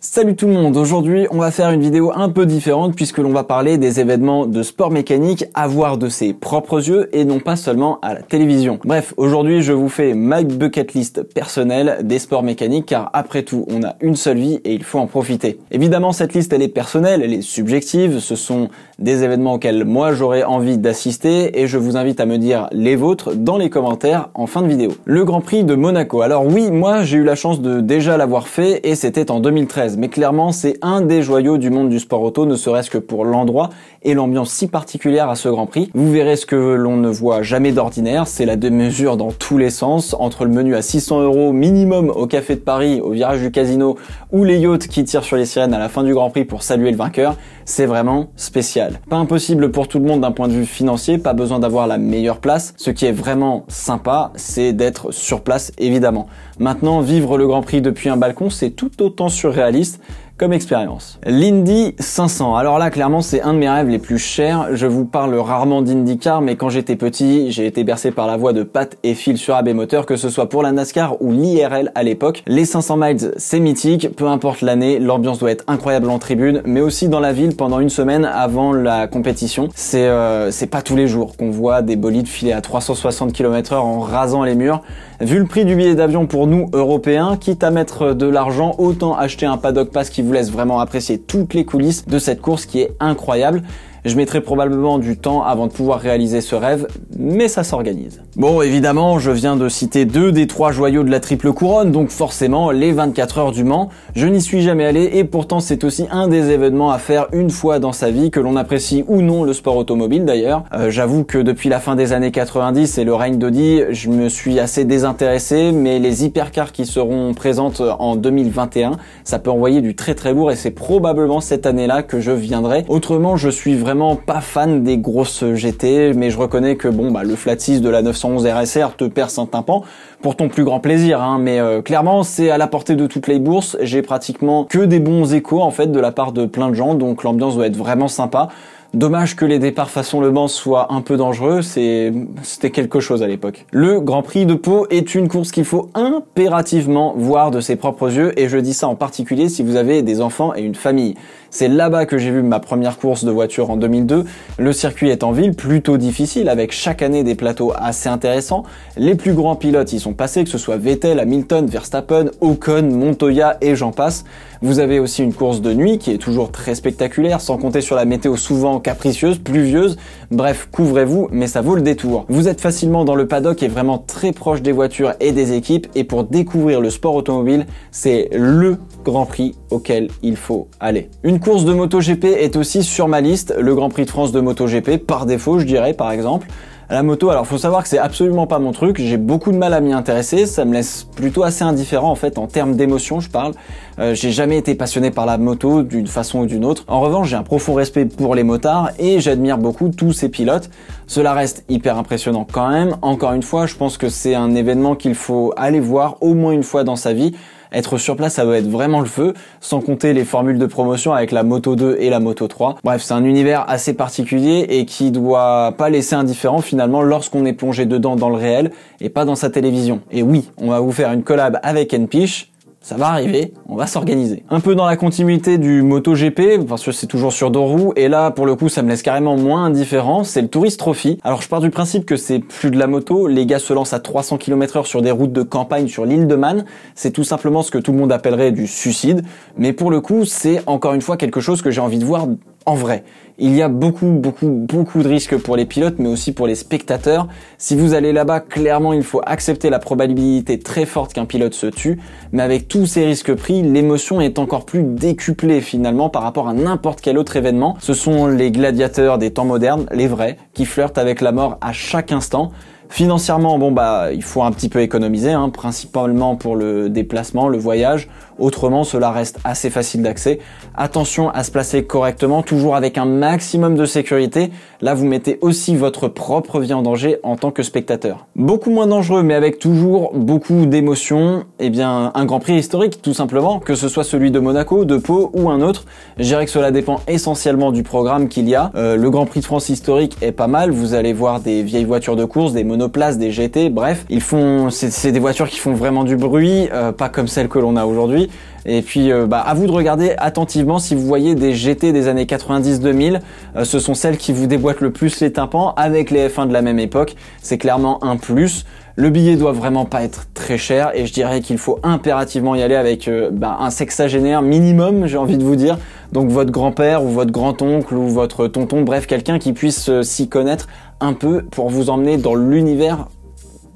Salut tout le monde, aujourd'hui on va faire une vidéo un peu différente puisque l'on va parler des événements de sport mécanique à voir de ses propres yeux et non pas seulement à la télévision. Bref, aujourd'hui je vous fais ma bucket list personnelle des sports mécaniques car après tout on a une seule vie et il faut en profiter. Évidemment cette liste elle est personnelle, elle est subjective, ce sont des événements auxquels moi j'aurais envie d'assister et je vous invite à me dire les vôtres dans les commentaires en fin de vidéo. Le Grand Prix de Monaco, alors oui moi j'ai eu la chance de déjà l'avoir fait et c'était en 2013. Mais clairement, c'est un des joyaux du monde du sport auto, ne serait-ce que pour l'endroit et l'ambiance si particulière à ce Grand Prix. Vous verrez ce que l'on ne voit jamais d'ordinaire, c'est la démesure dans tous les sens, entre le menu à 600 € minimum au Café de Paris, au virage du casino, ou les yachts qui tirent sur les sirènes à la fin du Grand Prix pour saluer le vainqueur, c'est vraiment spécial. Pas impossible pour tout le monde d'un point de vue financier, pas besoin d'avoir la meilleure place. Ce qui est vraiment sympa, c'est d'être sur place évidemment. Maintenant, vivre le Grand Prix depuis un balcon, c'est tout autant surréaliste comme expérience. L'Indy 500, alors là clairement c'est un de mes rêves les plus chers. Je vous parle rarement d'IndyCar, mais quand j'étais petit, j'ai été bercé par la voix de Pat et Phil sur AB Moteur, que ce soit pour la NASCAR ou l'IRL à l'époque. Les 500 miles c'est mythique, peu importe l'année, l'ambiance doit être incroyable en tribune, mais aussi dans la ville pendant une semaine avant la compétition. C'est pas tous les jours qu'on voit des bolides filer à 360 km/h en rasant les murs. Vu le prix du billet d'avion pour nous Européens, quitte à mettre de l'argent, autant acheter un paddock pass qui vous laisse vraiment apprécier toutes les coulisses de cette course qui est incroyable. Je mettrai probablement du temps avant de pouvoir réaliser ce rêve, mais ça s'organise. Bon, évidemment, je viens de citer deux des trois joyaux de la triple couronne, donc forcément les 24 heures du Mans. Je n'y suis jamais allé et pourtant c'est aussi un des événements à faire une fois dans sa vie, que l'on apprécie ou non le sport automobile d'ailleurs. J'avoue que depuis la fin des années 90 et le règne d'Audi, je me suis assez désintéressé, mais les hypercars qui seront présentes en 2021, ça peut envoyer du très très lourd et c'est probablement cette année-là que je viendrai. Autrement, je suis vraiment pas fan des grosses GT, mais je reconnais que bon le flat 6 de la 911 RSR te perce un tympan pour ton plus grand plaisir, mais clairement c'est à la portée de toutes les bourses. J'ai pratiquement que des bons échos en fait de la part de plein de gens, donc l'ambiance doit être vraiment sympa. Dommage que les départs façon Le Mans soient un peu dangereux, c'était quelque chose à l'époque. Le Grand Prix de Pau est une course qu'il faut impérativement voir de ses propres yeux, et je dis ça en particulier si vous avez des enfants et une famille. C'est là-bas que j'ai vu ma première course de voiture en 2002. Le circuit est en ville, plutôt difficile, avec chaque année des plateaux assez intéressants. Les plus grands pilotes y sont passés, que ce soit Vettel, Hamilton, Verstappen, Ocon, Montoya et j'en passe. Vous avez aussi une course de nuit qui est toujours très spectaculaire, sans compter sur la météo souvent capricieuse, pluvieuse. Bref, couvrez-vous, mais ça vaut le détour. Vous êtes facilement dans le paddock et vraiment très proche des voitures et des équipes, et pour découvrir le sport automobile, c'est LE Grand Prix auquel il faut aller. Une course de MotoGP est aussi sur ma liste, le Grand Prix de France de MotoGP, par défaut je dirais par exemple. La moto, alors faut savoir que c'est absolument pas mon truc, j'ai beaucoup de mal à m'y intéresser, ça me laisse plutôt assez indifférent en fait en termes d'émotion je parle. J'ai jamais été passionné par la moto d'une façon ou d'une autre. En revanche j'ai un profond respect pour les motards et j'admire beaucoup tous ces pilotes. Cela reste hyper impressionnant quand même. Encore une fois, je pense que c'est un événement qu'il faut aller voir au moins une fois dans sa vie. Être sur place, ça doit être vraiment le feu, sans compter les formules de promotion avec la Moto 2 et la Moto 3. Bref, c'est un univers assez particulier et qui doit pas laisser indifférent finalement lorsqu'on est plongé dedans dans le réel et pas dans sa télévision. Et oui, on va vous faire une collab avec NPich. Ça va arriver, on va s'organiser. Un peu dans la continuité du MotoGP, parce que c'est toujours sur deux roues, et là, pour le coup, ça me laisse carrément moins indifférent, c'est le Tourist Trophy. Alors, je pars du principe que c'est plus de la moto, les gars se lancent à 300 km/h sur des routes de campagne sur l'île de Man, c'est tout simplement ce que tout le monde appellerait du suicide, mais pour le coup, c'est encore une fois quelque chose que j'ai envie de voir en vrai. Il y a beaucoup de risques pour les pilotes, mais aussi pour les spectateurs. Si vous allez là-bas, clairement, il faut accepter la probabilité très forte qu'un pilote se tue, mais avec tous ces risques pris, l'émotion est encore plus décuplée finalement par rapport à n'importe quel autre événement. Ce sont les gladiateurs des temps modernes, les vrais, qui flirtent avec la mort à chaque instant. Financièrement, il faut un petit peu économiser, principalement pour le déplacement, le voyage. Autrement, cela reste assez facile d'accès. Attention à se placer correctement, toujours avec un maximum de sécurité. Là, vous mettez aussi votre propre vie en danger en tant que spectateur. Beaucoup moins dangereux, mais avec toujours beaucoup d'émotions. Un Grand Prix historique, tout simplement, que ce soit celui de Monaco, de Pau ou un autre. Je dirais que cela dépend essentiellement du programme qu'il y a. Le Grand Prix de France historique est pas mal. Vous allez voir des vieilles voitures de course, des monoplaces, des GT, bref. C'est des voitures qui font vraiment du bruit, pas comme celles que l'on a aujourd'hui. Et puis à vous de regarder attentivement si vous voyez des GT des années 90-2000, ce sont celles qui vous déboîtent le plus les tympans avec les F1 de la même époque, c'est clairement un plus. Le billet doit vraiment pas être très cher et je dirais qu'il faut impérativement y aller avec un sexagénaire minimum, j'ai envie de vous dire. Donc votre grand-père ou votre grand-oncle ou votre tonton, bref, quelqu'un qui puisse s'y connaître un peu pour vous emmener dans l'univers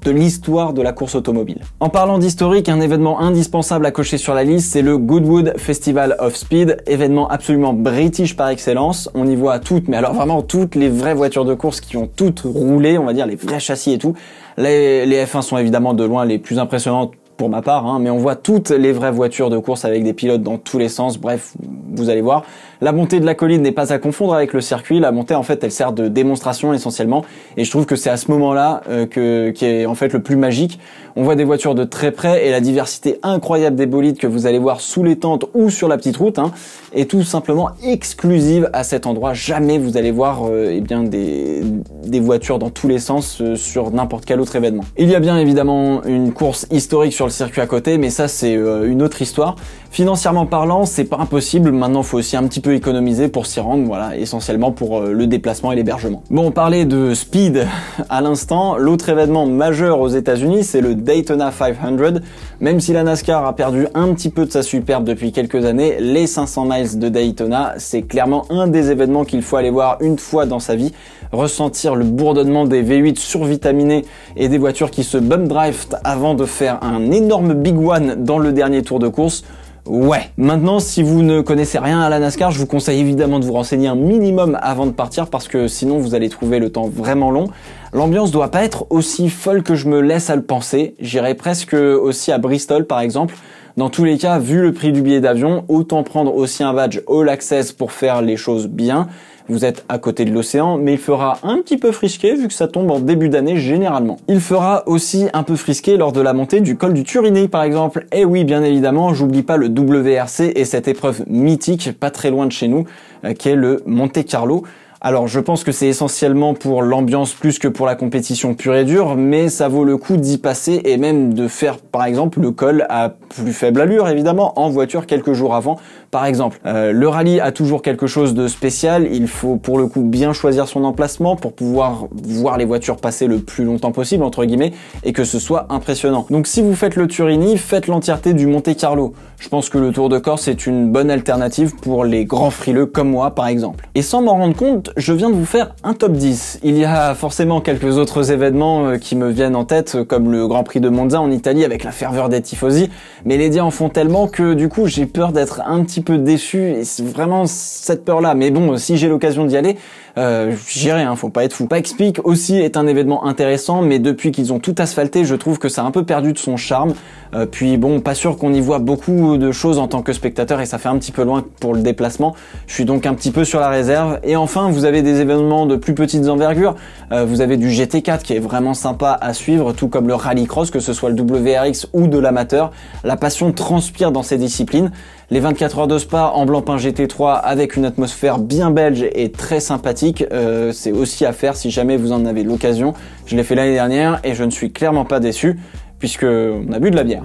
de l'histoire de la course automobile. En parlant d'historique, un événement indispensable à cocher sur la liste, c'est le Goodwood Festival of Speed, événement absolument british par excellence. On y voit toutes, mais alors vraiment toutes les vraies voitures de course qui ont toutes roulé, on va dire les vrais châssis et tout. Les F1 sont évidemment de loin les plus impressionnantes pour ma part, mais on voit toutes les vraies voitures de course avec des pilotes dans tous les sens. Bref, vous allez voir. La montée de la colline n'est pas à confondre avec le circuit. La montée, en fait, elle sert de démonstration essentiellement. Et je trouve que c'est à ce moment-là qui est en fait le plus magique. On voit des voitures de très près et la diversité incroyable des bolides que vous allez voir sous les tentes ou sur la petite route est tout simplement exclusive à cet endroit. Jamais vous allez voir des voitures dans tous les sens sur n'importe quel autre événement. Il y a bien évidemment une course historique sur le circuit à côté, mais ça c'est une autre histoire. Financièrement parlant, c'est pas impossible. Maintenant, il faut aussi un petit peu économiser pour s'y rendre, voilà, essentiellement pour le déplacement et l'hébergement. Bon, on parlait de speed à l'instant. L'autre événement majeur aux États-Unis, c'est le Daytona 500. Même si la NASCAR a perdu un petit peu de sa superbe depuis quelques années, les 500 miles de Daytona, c'est clairement un des événements qu'il faut aller voir une fois dans sa vie. Ressentir le bourdonnement des V8 survitaminés et des voitures qui se bump drive avant de faire un énorme big one dans le dernier tour de course. Ouais. Maintenant, si vous ne connaissez rien à la NASCAR, je vous conseille évidemment de vous renseigner un minimum avant de partir parce que sinon vous allez trouver le temps vraiment long. L'ambiance doit pas être aussi folle que je me laisse à le penser. J'irai presque aussi à Bristol par exemple. Dans tous les cas, vu le prix du billet d'avion, autant prendre aussi un badge All Access pour faire les choses bien. Vous êtes à côté de l'océan, mais il fera un petit peu frisqué vu que ça tombe en début d'année généralement. Il fera aussi un peu frisqué lors de la montée du col du Turini par exemple. Et oui, bien évidemment, j'oublie pas le WRC et cette épreuve mythique, pas très loin de chez nous, qui est le Monte Carlo. Alors je pense que c'est essentiellement pour l'ambiance plus que pour la compétition pure et dure, mais ça vaut le coup d'y passer et même de faire par exemple le col à plus faible allure évidemment en voiture quelques jours avant par exemple. Le rallye a toujours quelque chose de spécial, il faut pour le coup bien choisir son emplacement pour pouvoir voir les voitures passer le plus longtemps possible entre guillemets et que ce soit impressionnant. Donc si vous faites le Turini, faites l'entièreté du Monte Carlo. Je pense que le Tour de Corse est une bonne alternative pour les grands frileux comme moi par exemple. Et sans m'en rendre compte, je viens de vous faire un top 10. Il y a forcément quelques autres événements qui me viennent en tête, comme le Grand Prix de Monza en Italie avec la ferveur des tifosi, mais les dias en font tellement que du coup j'ai peur d'être un petit peu déçu, et c'est vraiment cette peur-là. Mais bon, si j'ai l'occasion d'y aller, j'irai, faut pas être fou. Pikes Peak aussi est un événement intéressant, mais depuis qu'ils ont tout asphalté, je trouve que ça a un peu perdu de son charme. Puis bon, pas sûr qu'on y voit beaucoup de choses en tant que spectateur et ça fait un petit peu loin pour le déplacement. Je suis donc un petit peu sur la réserve. Et enfin, vous avez des événements de plus petites envergures. Vous avez du GT4 qui est vraiment sympa à suivre, tout comme le rallycross, que ce soit le WRX ou de l'amateur. La passion transpire dans ces disciplines. Les 24 heures de Spa en Blancpain GT3 avec une atmosphère bien belge et très sympathique, c'est aussi à faire si jamais vous en avez l'occasion. Je l'ai fait l'année dernière et je ne suis clairement pas déçu puisque on a bu de la bière.